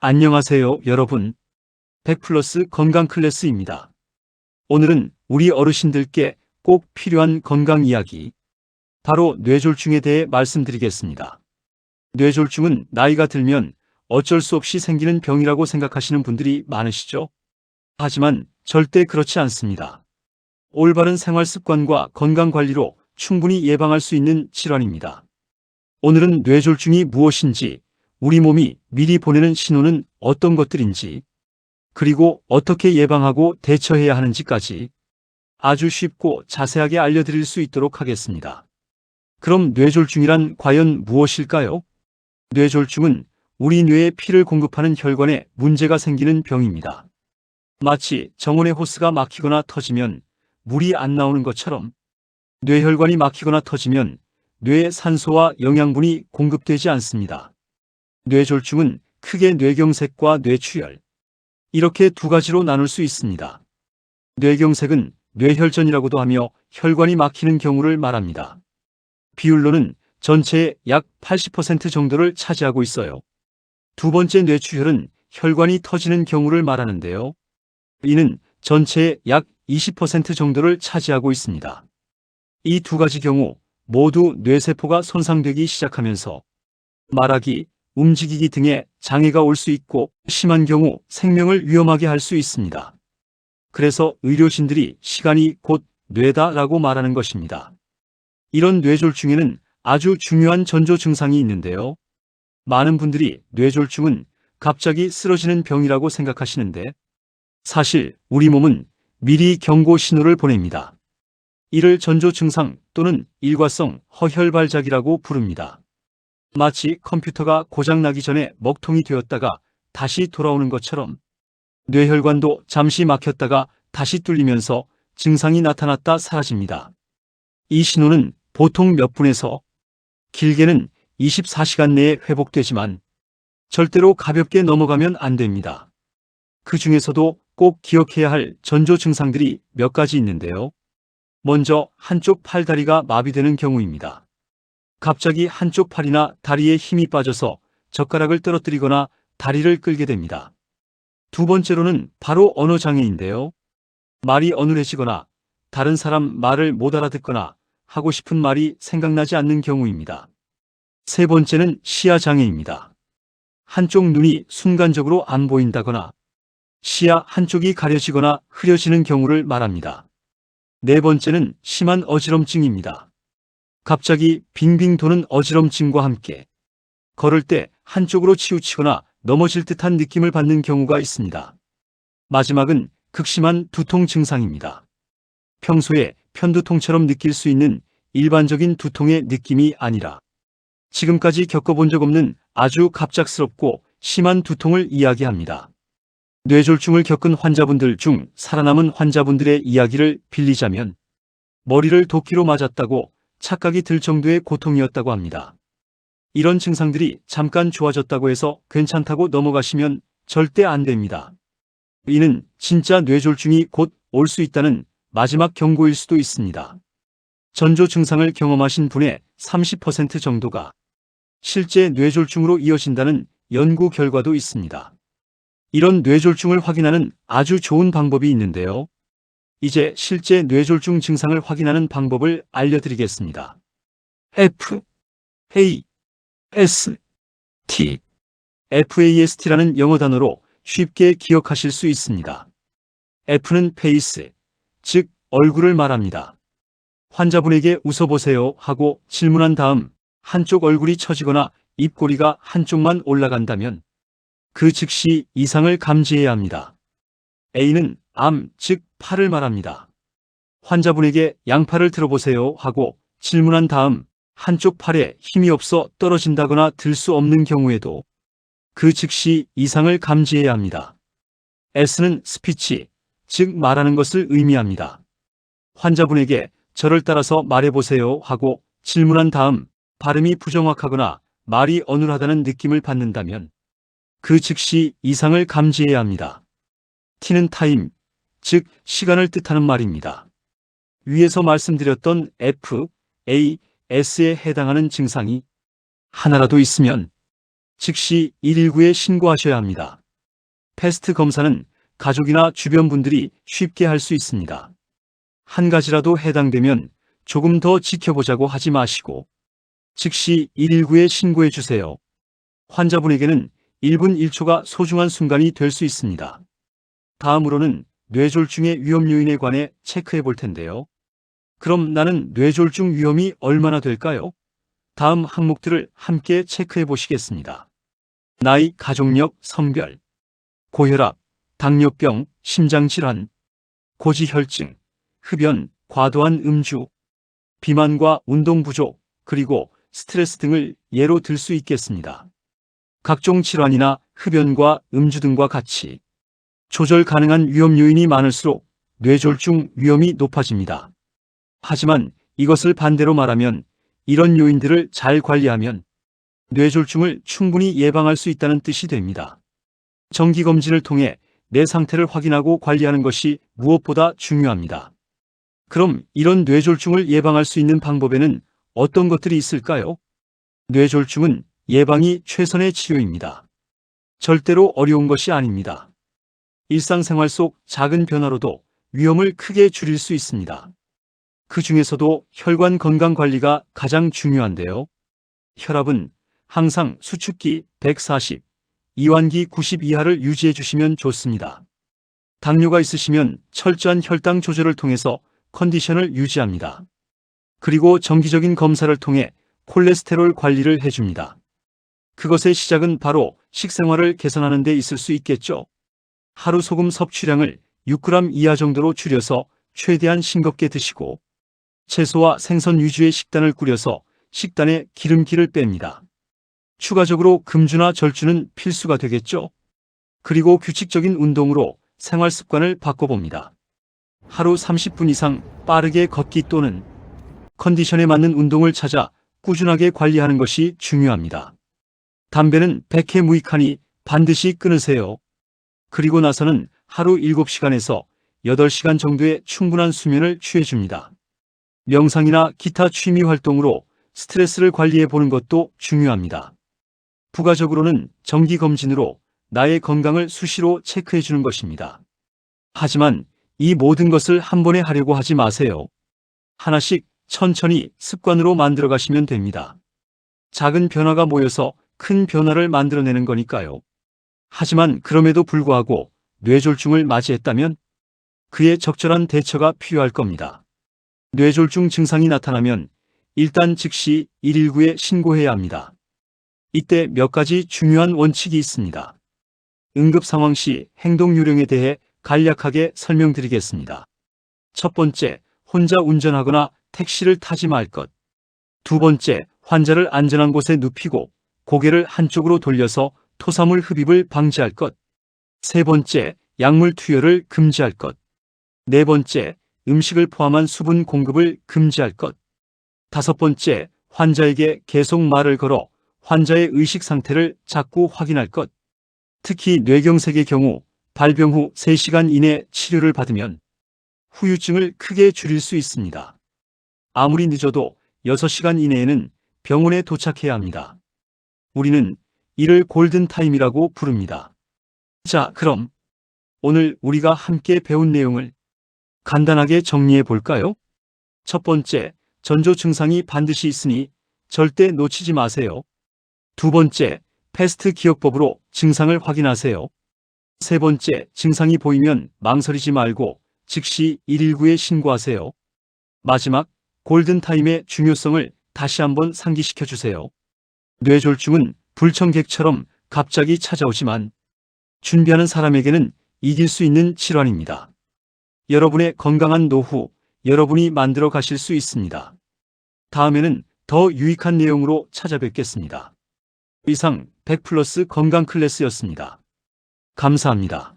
안녕하세요, 여러분. 100플러스 건강 클래스입니다. 오늘은 우리 어르신들께 꼭 필요한 건강 이야기, 바로 뇌졸중에 대해 말씀드리겠습니다. 뇌졸중은 나이가 들면 어쩔 수 없이 생기는 병이라고 생각하시는 분들이 많으시죠? 하지만 절대 그렇지 않습니다. 올바른 생활 습관과 건강 관리로 충분히 예방할 수 있는 질환입니다. 오늘은 뇌졸중이 무엇인지, 우리 몸이 미리 보내는 신호는 어떤 것들인지, 그리고 어떻게 예방하고 대처해야 하는지까지 아주 쉽고 자세하게 알려드릴 수 있도록 하겠습니다. 그럼 뇌졸중이란 과연 무엇일까요? 뇌졸중은 우리 뇌에 피를 공급하는 혈관에 문제가 생기는 병입니다. 마치 정원의 호스가 막히거나 터지면 물이 안 나오는 것처럼 뇌혈관이 막히거나 터지면 뇌에 산소와 영양분이 공급되지 않습니다. 뇌졸중은 크게 뇌경색과 뇌출혈, 이렇게 두 가지로 나눌 수 있습니다. 뇌경색은 뇌혈전이라고도 하며 혈관이 막히는 경우를 말합니다. 비율로는 전체의 약 80% 정도를 차지하고 있어요. 두 번째 뇌출혈은 혈관이 터지는 경우를 말하는데요. 이는 전체의 약 20% 정도를 차지하고 있습니다. 이 두 가지 경우 모두 뇌세포가 손상되기 시작하면서 말하기, 움직이기 등의 장애가 올 수 있고 심한 경우 생명을 위험하게 할 수 있습니다. 그래서 의료진들이 시간이 곧 뇌다라고 말하는 것입니다. 이런 뇌졸중에는 아주 중요한 전조 증상이 있는데요. 많은 분들이 뇌졸중은 갑자기 쓰러지는 병이라고 생각하시는데 사실 우리 몸은 미리 경고 신호를 보냅니다. 이를 전조 증상 또는 일과성 허혈발작이라고 부릅니다. 마치 컴퓨터가 고장나기 전에 먹통이 되었다가 다시 돌아오는 것처럼 뇌혈관도 잠시 막혔다가 다시 뚫리면서 증상이 나타났다 사라집니다. 이 신호는 보통 몇 분에서 길게는 24시간 내에 회복되지만 절대로 가볍게 넘어가면 안 됩니다. 그 중에서도 꼭 기억해야 할 전조 증상들이 몇 가지 있는데요. 먼저 한쪽 팔다리가 마비되는 경우입니다. 갑자기 한쪽 팔이나 다리에 힘이 빠져서 젓가락을 떨어뜨리거나 다리를 끌게 됩니다. 두 번째로는 바로 언어장애인데요. 말이 어눌해지거나 다른 사람 말을 못 알아듣거나 하고 싶은 말이 생각나지 않는 경우입니다. 세 번째는 시야장애입니다. 한쪽 눈이 순간적으로 안 보인다거나 시야 한쪽이 가려지거나 흐려지는 경우를 말합니다. 네 번째는 심한 어지럼증입니다. 갑자기 빙빙 도는 어지럼증과 함께 걸을 때 한쪽으로 치우치거나 넘어질 듯한 느낌을 받는 경우가 있습니다. 마지막은 극심한 두통 증상입니다. 평소에 편두통처럼 느낄 수 있는 일반적인 두통의 느낌이 아니라 지금까지 겪어본 적 없는 아주 갑작스럽고 심한 두통을 이야기합니다. 뇌졸중을 겪은 환자분들 중 살아남은 환자분들의 이야기를 빌리자면 머리를 도끼로 맞았다고 착각이 들 정도의 고통이었다고 합니다. 이런 증상들이 잠깐 좋아졌다고 해서 괜찮다고 넘어가시면 절대 안 됩니다. 이는 진짜 뇌졸중이 곧 올 수 있다는 마지막 경고일 수도 있습니다. 전조 증상을 경험하신 분의 30% 정도가 실제 뇌졸중으로 이어진다는 연구 결과도 있습니다. 이런 뇌졸중을 확인하는 아주 좋은 방법이 있는데요. 이제 실제 뇌졸중 증상을 확인하는 방법을 알려드리겠습니다. FAST라는 영어 단어로 쉽게 기억하실 수 있습니다. F는 페이스, 즉 얼굴을 말합니다. 환자분에게 웃어보세요 하고 질문한 다음 한쪽 얼굴이 처지거나 입꼬리가 한쪽만 올라간다면 그 즉시 이상을 감지해야 합니다. A는 암, 즉 팔을 말합니다. 환자분에게 양팔을 들어보세요 하고 질문한 다음 한쪽 팔에 힘이 없어 떨어진다거나 들 수 없는 경우에도 그 즉시 이상을 감지해야 합니다. S는 스피치, 즉 말하는 것을 의미합니다. 환자분에게 저를 따라서 말해보세요 하고 질문한 다음 발음이 부정확하거나 말이 어눌하다는 느낌을 받는다면 그 즉시 이상을 감지해야 합니다. T는 타임, 즉 시간을 뜻하는 말입니다. 위에서 말씀드렸던 F, A, S에 해당하는 증상이 하나라도 있으면 즉시 119에 신고하셔야 합니다. 패스트 검사는 가족이나 주변 분들이 쉽게 할 수 있습니다. 한 가지라도 해당되면 조금 더 지켜보자고 하지 마시고 즉시 119에 신고해 주세요. 환자분에게는 1분 1초가 소중한 순간이 될 수 있습니다. 다음으로는 뇌졸중의 위험 요인에 관해 체크해 볼 텐데요. 그럼 나는 뇌졸중 위험이 얼마나 될까요? 다음 항목들을 함께 체크해 보시겠습니다. 나이, 가족력, 성별, 고혈압, 당뇨병, 심장질환, 고지혈증, 흡연, 과도한 음주, 비만과 운동 부족, 그리고 스트레스 등을 예로 들 수 있겠습니다. 각종 질환이나 흡연과 음주 등과 같이 조절 가능한 위험 요인이 많을수록 뇌졸중 위험이 높아집니다. 하지만 이것을 반대로 말하면 이런 요인들을 잘 관리하면 뇌졸중을 충분히 예방할 수 있다는 뜻이 됩니다. 정기검진을 통해 내 상태를 확인하고 관리하는 것이 무엇보다 중요합니다. 그럼 이런 뇌졸중을 예방할 수 있는 방법에는 어떤 것들이 있을까요? 뇌졸중은 예방이 최선의 치료입니다. 절대로 어려운 것이 아닙니다. 일상생활 속 작은 변화로도 위험을 크게 줄일 수 있습니다. 그 중에서도 혈관 건강 관리가 가장 중요한데요. 혈압은 항상 수축기 140, 이완기 90 이하를 유지해 주시면 좋습니다. 당뇨가 있으시면 철저한 혈당 조절을 통해서 컨디션을 유지합니다. 그리고 정기적인 검사를 통해 콜레스테롤 관리를 해줍니다. 그것의 시작은 바로 식생활을 개선하는 데 있을 수 있겠죠. 하루 소금 섭취량을 6g 이하 정도로 줄여서 최대한 싱겁게 드시고 채소와 생선 위주의 식단을 꾸려서 식단에 기름기를 뺍니다. 추가적으로 금주나 절주는 필수가 되겠죠. 그리고 규칙적인 운동으로 생활 습관을 바꿔봅니다. 하루 30분 이상 빠르게 걷기 또는 컨디션에 맞는 운동을 찾아 꾸준하게 관리하는 것이 중요합니다. 담배는 백해 무익하니 반드시 끊으세요. 그리고 나서는 하루 7시간에서 8시간 정도의 충분한 수면을 취해줍니다. 명상이나 기타 취미 활동으로 스트레스를 관리해 보는 것도 중요합니다. 부가적으로는 정기검진으로 나의 건강을 수시로 체크해 주는 것입니다. 하지만 이 모든 것을 한 번에 하려고 하지 마세요. 하나씩 천천히 습관으로 만들어 가시면 됩니다. 작은 변화가 모여서 큰 변화를 만들어내는 거니까요. 하지만 그럼에도 불구하고 뇌졸중을 맞이했다면 그에 적절한 대처가 필요할 겁니다. 뇌졸중 증상이 나타나면 일단 즉시 119에 신고해야 합니다. 이때 몇 가지 중요한 원칙이 있습니다. 응급 상황 시 행동 요령에 대해 간략하게 설명드리겠습니다. 첫 번째, 혼자 운전하거나 택시를 타지 말 것. 두 번째, 환자를 안전한 곳에 눕히고 고개를 한쪽으로 돌려서 토사물 흡입을 방지할 것. 세 번째, 약물 투여를 금지할 것. 네 번째, 음식을 포함한 수분 공급을 금지할 것. 다섯 번째, 환자에게 계속 말을 걸어 환자의 의식 상태를 자꾸 확인할 것. 특히 뇌경색의 경우 발병 후 3시간 이내 치료를 받으면 후유증을 크게 줄일 수 있습니다. 아무리 늦어도 6시간 이내에는 병원에 도착해야 합니다. 우리는 이를 골든타임이라고 부릅니다. 자, 그럼 오늘 우리가 함께 배운 내용을 간단하게 정리해 볼까요? 첫 번째, 전조 증상이 반드시 있으니 절대 놓치지 마세요. 두 번째, 패스트 기억법으로 증상을 확인하세요. 세 번째, 증상이 보이면 망설이지 말고 즉시 119에 신고하세요. 마지막, 골든타임의 중요성을 다시 한번 상기시켜 주세요. 뇌졸중은 불청객처럼 갑자기 찾아오지만 준비하는 사람에게는 이길 수 있는 질환입니다. 여러분의 건강한 노후, 여러분이 만들어 가실 수 있습니다. 다음에는 더 유익한 내용으로 찾아뵙겠습니다. 이상 100+ 건강 클래스였습니다. 감사합니다.